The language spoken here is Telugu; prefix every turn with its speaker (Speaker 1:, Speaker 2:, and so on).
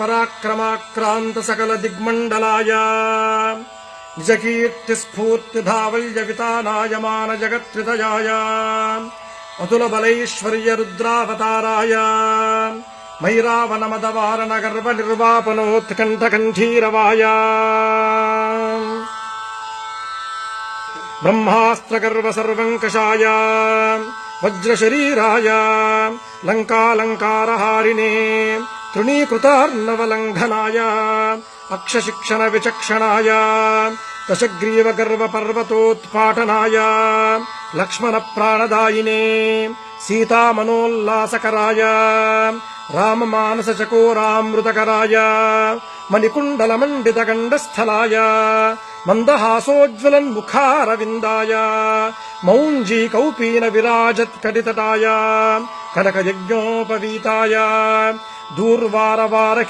Speaker 1: పరాక్రమాక్రాంత సకల దిగ్మండలాయ నిజకీర్తి స్ఫూర్తి ధావల్య వితానాయమాన జగత్రితయాయ అతుల బలైశ్వర్య రుద్రావతారాయ మైరావణ మదవారణ గర్వ నిర్వాపనోత్కంఠ కంఠీరవాయ బ్రహ్మాస్త్ర గర్వ సర్వంకషాయ వజ్రశరీరాయ లంకాలంకారహారిణే తృణీకృతార్ణవలంఘనాయ అక్షశిక్షణ విచక్షణాయ దశగ్రీవ గర్వ పర్వతోత్పాటనాయ లక్ష్మణ ప్రాణదాయినే సీతామనోల్లాసకరాయ రామమానస చకోరామృతకరాయ మణికుండలమండిత గండస్థలాయ మందహాసోజ్వలన్ముఖారవిందాయ మౌంజీ కౌపీన విరాజత్కటితటాయ కనకయజ్ఞోపవీతాయ దూర్వారవారకి